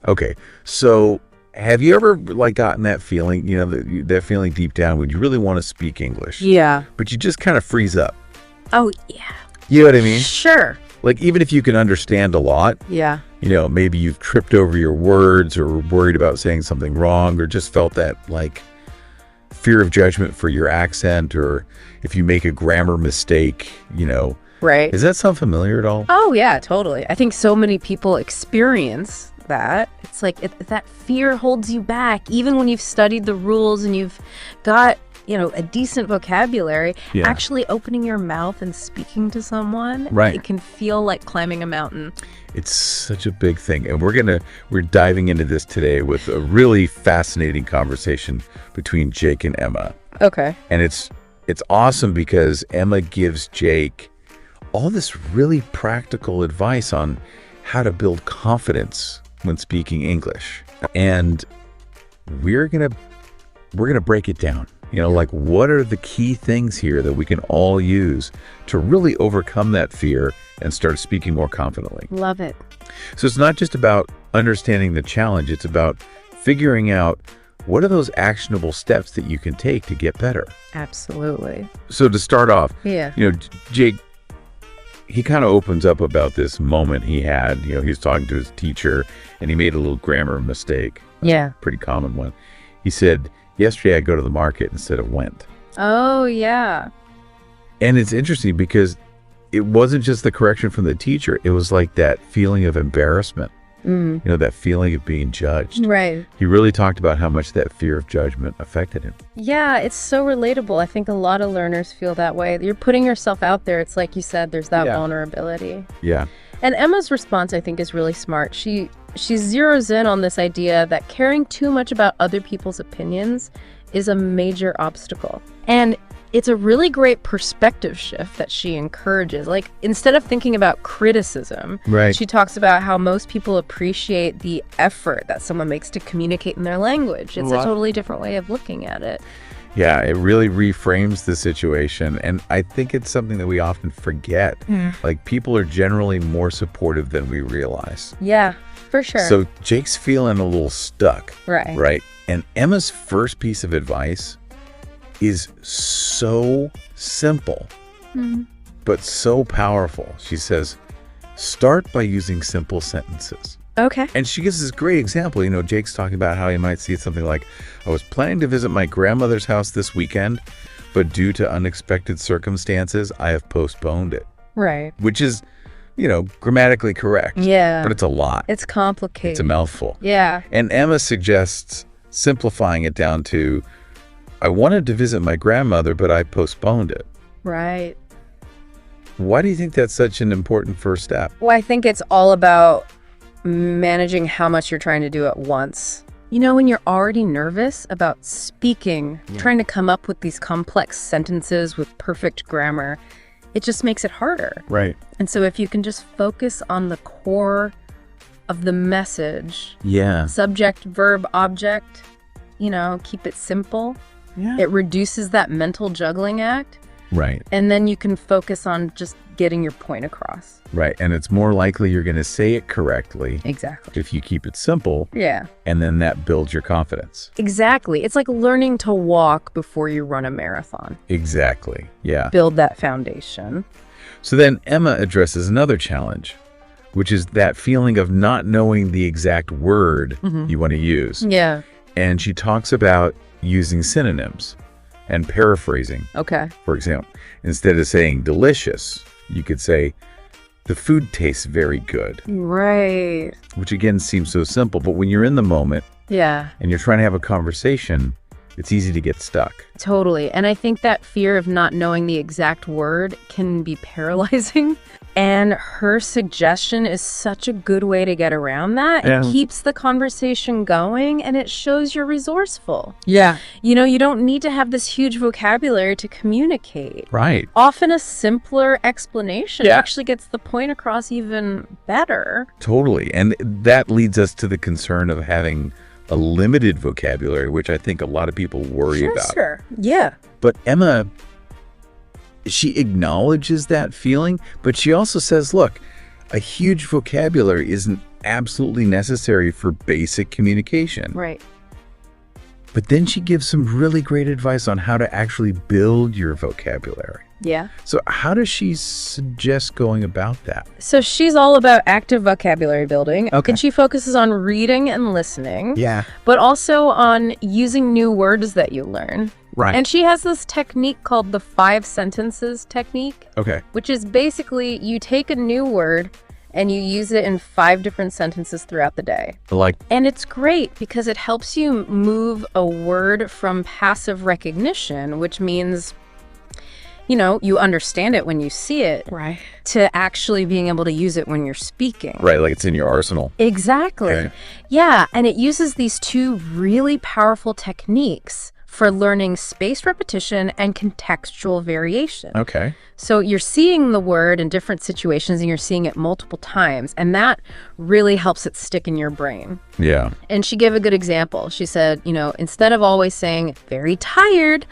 Okay. So have you ever like gotten that feeling, that feeling deep down when you really want to speak English, Yeah. but you just kind of freeze up? Oh, yeah. You know what I mean? Sure. Like even if you can understand a lot, Yeah. maybe you've tripped over your words or worried about saying something wrong or just felt that like fear of judgment for your accent, or if you make a grammar mistake, Right. Does that sound familiar at all? Oh, yeah, totally. I think so many people experience that. It's like that fear holds you back, even when you've studied the rules and you've got, a decent vocabulary. Yeah. Actually opening your mouth and speaking to someone, Right. it can feel like climbing a mountain. It's such a big thing. And we're diving into this today with a really fascinating conversation between Jake and Emma. Okay. And it's awesome because Emma gives Jake all this really practical advice on how to build confidence when speaking English. And we're going to break it down. Like what are the key things here that we can all use to really overcome that fear and start speaking more confidently. Love it. So it's not just about understanding the challenge, it's about figuring out what are those actionable steps that you can take to get better. Absolutely. So to start off, Yeah. Jake, he kind of opens up about this moment he had. He was talking to his teacher and he made a little grammar mistake. Yeah. Pretty common one. He said, yesterday I go to the market instead of went. Oh, yeah. And it's interesting because it wasn't just the correction from the teacher. It was like that feeling of embarrassment, that feeling of being judged. Right. He really talked about how much that fear of judgment affected him. Yeah, it's so relatable. I think a lot of learners feel that way. You're putting yourself out there. It's like you said, there's that vulnerability. Yeah. And Emma's response, I think, is really smart. She zeroes in on this idea that caring too much about other people's opinions is a major obstacle. And it's a really great perspective shift that she encourages. Like, instead of thinking about criticism, Right. she talks about how most people appreciate the effort that someone makes to communicate in their language. It's a totally different way of looking at it. Yeah, it really reframes the situation. And I think it's something that we often forget. Like, people are generally more supportive than we realize. Yeah, for sure. So Jake's feeling a little stuck. Right. Right. And Emma's first piece of advice is so simple, but so powerful. She says, start by using simple sentences. Okay. And she gives this great example. Jake's talking about how he might see something like, I was planning to visit my grandmother's house this weekend, but due to unexpected circumstances, I have postponed it. Right. Which is, grammatically correct. Yeah. But it's a lot. It's complicated. It's a mouthful. Yeah. And Emma suggests simplifying it down to, I wanted to visit my grandmother, but I postponed it. Right. Why do you think that's such an important first step? Well, I think it's all about managing how much you're trying to do at once. When you're already nervous about speaking, trying to come up with these complex sentences with perfect grammar, it just makes it harder. Right. And so if you can just focus on the core of the message, Yeah. subject, verb, object, keep it simple. Yeah. It reduces that mental juggling act. Right. And then you can focus on just getting your point across. Right. And it's more likely you're going to say it correctly Exactly. if you keep it simple. Yeah. And then that builds your confidence. Exactly. It's like learning to walk before you run a marathon. Exactly. Yeah. Build that foundation. So then Emma addresses another challenge, which is that feeling of not knowing the exact word you want to use. Yeah. And she talks about using synonyms and paraphrasing. Okay. For example, instead of saying delicious, you could say, the food tastes very good, Right. which again seems so simple. But when you're in the moment Yeah. and you're trying to have a conversation, it's easy to get stuck. Totally. And I think that fear of not knowing the exact word can be paralyzing. And her suggestion is such a good way to get around that. Yeah. It keeps the conversation going and it shows you're resourceful. Yeah. You don't need to have this huge vocabulary to communicate. Right. Often a simpler explanation Yeah. actually gets the point across even better. Totally. And that leads us to the concern of having a limited vocabulary, which I think a lot of people worry about. Sure. Yeah. But Emma, she acknowledges that feeling, but she also says, look, a huge vocabulary isn't absolutely necessary for basic communication. Right. But then she gives some really great advice on how to actually build your vocabulary. Yeah. So how does she suggest going about that? So she's all about active vocabulary building. Okay. And she focuses on reading and listening. Yeah. But also on using new words that you learn. Right. And she has this technique called the 5 sentences technique, Okay. which is basically you take a new word and you use it in 5 different sentences throughout the day. Like, And it's great because it helps you move a word from passive recognition, which means, you know, you understand it when you see it, Right. to actually being able to use it when you're speaking. right, like it's in your arsenal. Exactly. Okay. Yeah, and it uses these 2 really powerful techniques for learning spaced repetition and contextual variation. Okay. So you're seeing the word in different situations and you're seeing it multiple times, and that really helps it stick in your brain. Yeah. And she gave a good example. She said, you know, instead of always saying very tired,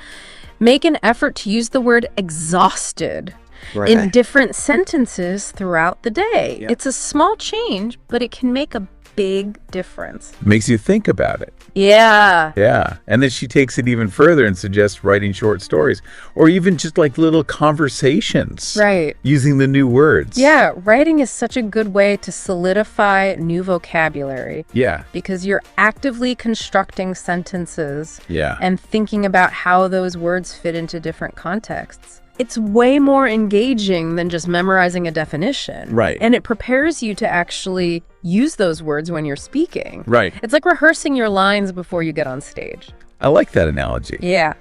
make an effort to use the word exhausted Right. in different sentences throughout the day. Yeah. It's a small change, but it can make a big difference. Makes you think about it. Yeah. Yeah. And then she takes it even further and suggests writing short stories or even just like little conversations. Right. Using the new words. Yeah, writing is such a good way to solidify new vocabulary Yeah. because you're actively constructing sentences Yeah. and thinking about how those words fit into different contexts. It's way more engaging than just memorizing a definition. Right. And it prepares you to actually use those words when you're speaking. Right. It's like rehearsing your lines before you get on stage. I like that analogy. Yeah.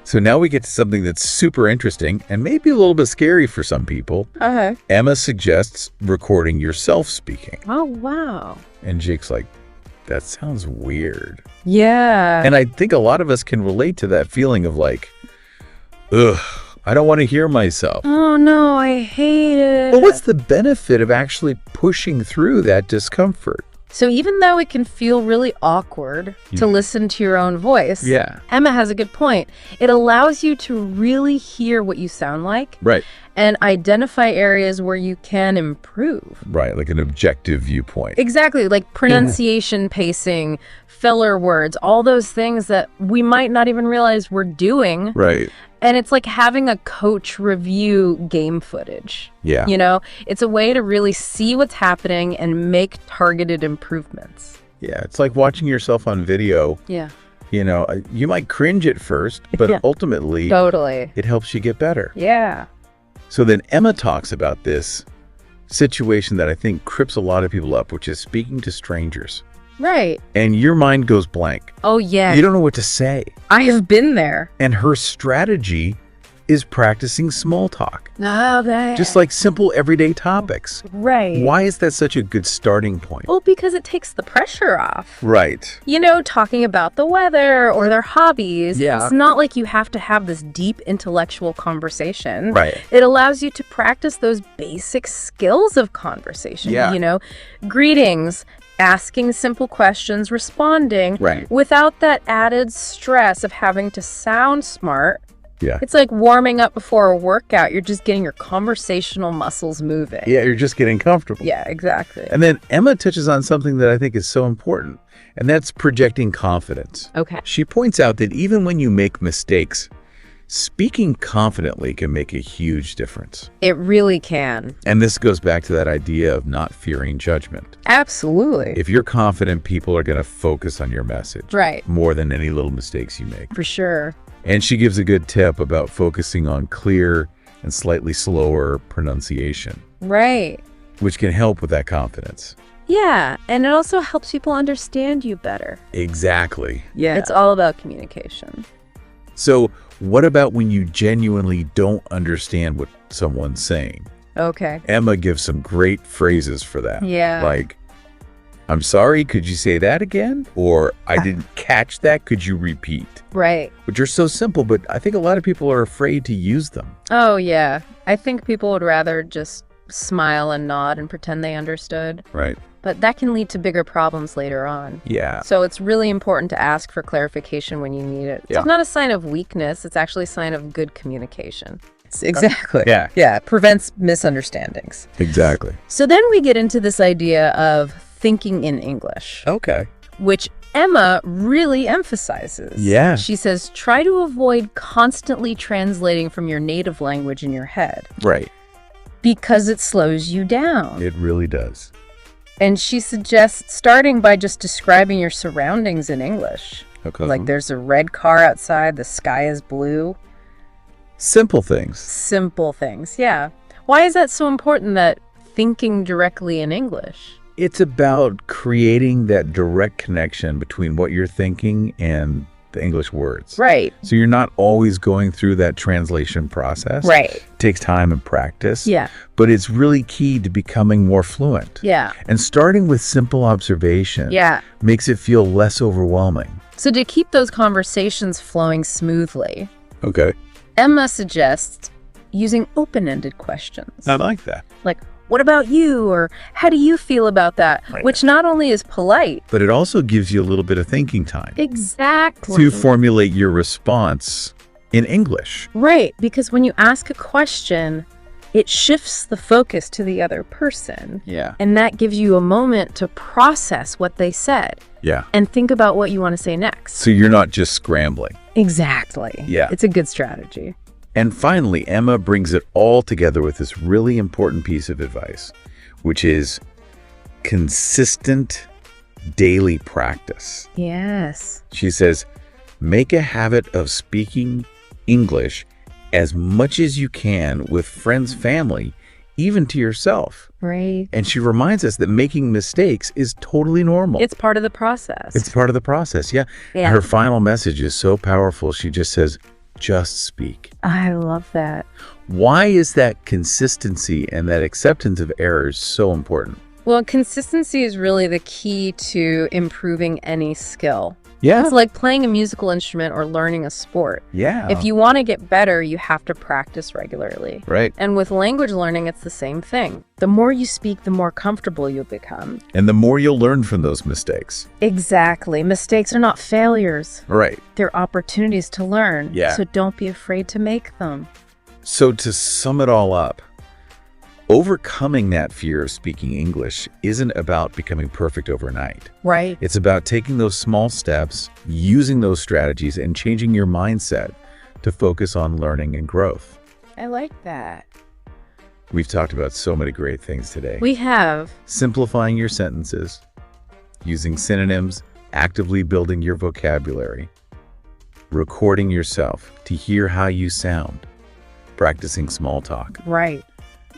So now we get to something that's super interesting and maybe a little bit scary for some people. Okay. Emma suggests recording yourself speaking. Oh, wow. And Jake's like, that sounds weird. Yeah. And I think a lot of us can relate to that feeling of like, ugh, I don't want to hear myself. Oh, no, I hate it. Well, what's the benefit of actually pushing through that discomfort? So even though it can feel really awkward to listen to your own voice, Yeah. Emma has a good point. It allows you to really hear what you sound like Right. and identify areas where you can improve. Right. Like an objective viewpoint. Exactly, like pronunciation, pacing, filler words, all those things that we might not even realize we're doing. Right. And it's like having a coach review game footage. Yeah. You know, it's a way to really see what's happening and make targeted improvements. Yeah. It's like watching yourself on video. Yeah. You know, you might cringe at first, but Yeah. ultimately Totally. it helps you get better. Yeah. So then Emma talks about this situation that I think trips a lot of people up, which is speaking to strangers. Right. And your mind goes blank. Oh, yeah. You don't know what to say. I have been there. And her strategy is practicing small talk. Okay. Just like simple everyday topics. Right. Why is that such a good starting point? Well, because it takes the pressure off. Right. You know, talking about the weather or their hobbies. Yeah. It's not like you have to have this deep intellectual conversation. Right. It allows you to practice those basic skills of conversation. Yeah. You know, greetings, asking simple questions, responding. Right. Without that added stress of having to sound smart. Yeah. It's like warming up before a workout. You're just getting your conversational muscles moving. Yeah, you're just getting comfortable. Yeah, exactly. And then Emma touches on something that I think is so important, and that's projecting confidence. Okay. She points out that even when you make mistakes, speaking confidently can make a huge difference. It really can. And this goes back to that idea of not fearing judgment. Absolutely. If you're confident, people are going to focus on your message. Right. More than any little mistakes you make. For sure. And she gives a good tip about focusing on clear and slightly slower pronunciation, Right. which can help with that confidence. Yeah. And it also helps people understand you better. Exactly. Yeah. It's all about communication. So what about when you genuinely don't understand what someone's saying? Okay. Emma gives some great phrases for that. Yeah. Like, I'm sorry, could you say that again? Or I didn't catch that, could you repeat? Right. Which are so simple, but I think a lot of people are afraid to use them. Oh, yeah. I think people would rather just smile and nod and pretend they understood. Right. But that can lead to bigger problems later on. Yeah. So it's really important to ask for clarification when you need it. Yeah. It's not a sign of weakness. It's actually a sign of good communication. avoids. Exactly. Yeah. Yeah. Prevents misunderstandings. Exactly. So then we get into this idea of thinking in English, Okay. which Emma really emphasizes. Yeah. She says, try to avoid constantly translating from your native language in your head Right. because it slows you down. It really does. And she suggests starting by just describing your surroundings in English. Okay. Like there's a red car outside, the sky is blue. Simple things. Simple things, yeah. Why is that so important, that thinking directly in English? It's about creating that direct connection between what you're thinking and the English words. Right. So you're not always going through that translation process. Right. It takes time and practice. Yeah. But it's really key to becoming more fluent. Yeah. And starting with simple observation makes it feel less overwhelming. So to keep those conversations flowing smoothly, Okay. Emma suggests using open-ended questions. I like that. Like, what about you? Or how do you feel about that? Right. Which not only is polite. But it also gives you a little bit of thinking time Exactly. to formulate your response in English. Right. Because when you ask a question, it shifts the focus to the other person. Yeah. And that gives you a moment to process what they said Yeah. and think about what you want to say next. So you're not just scrambling. Exactly. Yeah. It's a good strategy. And finally, Emma brings it all together with this really important piece of advice, which is consistent daily practice. Yes. She says, make a habit of speaking English as much as you can with friends, family, even to yourself. Right. And she reminds us that making mistakes is totally normal. It's part of the process. It's part of the process, yeah. Yeah. Her final message is so powerful. She just says, just speak. I love that. Why is that consistency and that acceptance of errors so important? Well, consistency is really the key to improving any skill. Yeah. It's like playing a musical instrument or learning a sport. Yeah. If you want to get better, you have to practice regularly. Right. And with language learning, it's the same thing. The more you speak, the more comfortable you'll become. And the more you'll learn from those mistakes. Exactly. Mistakes are not failures. Right. They're opportunities to learn. Yeah. So don't be afraid to make them. So to sum it all up, overcoming that fear of speaking English isn't about becoming perfect overnight. Right. It's about taking those small steps, using those strategies, and changing your mindset to focus on learning and growth. I like that. We've talked about so many great things today. We have. Simplifying your sentences, using synonyms, actively building your vocabulary, recording yourself to hear how you sound, practicing small talk, Right.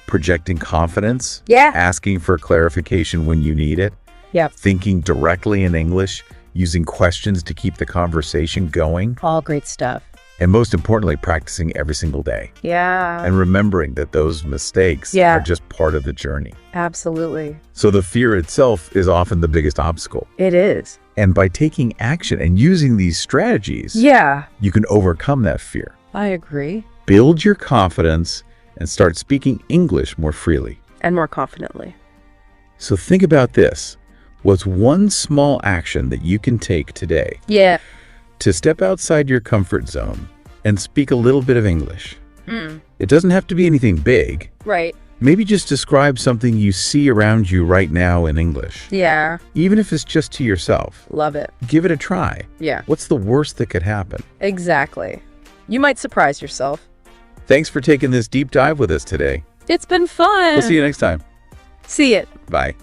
projecting confidence, Yeah. asking for clarification when you need it, Yep. thinking directly in English, using questions to keep the conversation going, All great stuff. and most importantly, practicing every single day. Yeah. And remembering that those mistakes Yeah. are just part of the journey. Absolutely. So the fear itself is often the biggest obstacle. It is. And by taking action and using these strategies, Yeah. you can overcome that fear. I agree. Build your confidence and start speaking English more freely. And more confidently. So think about this. What's one small action that you can take today Yeah. to step outside your comfort zone and speak a little bit of English? Mm. It doesn't have to be anything big. Right. Maybe just describe something you see around you right now in English. Yeah. Even if it's just to yourself. Love it. Give it a try. Yeah. What's the worst that could happen? Exactly. You might surprise yourself. Thanks for taking this deep dive with us today. It's been fun. We'll see you next time. See it. Bye.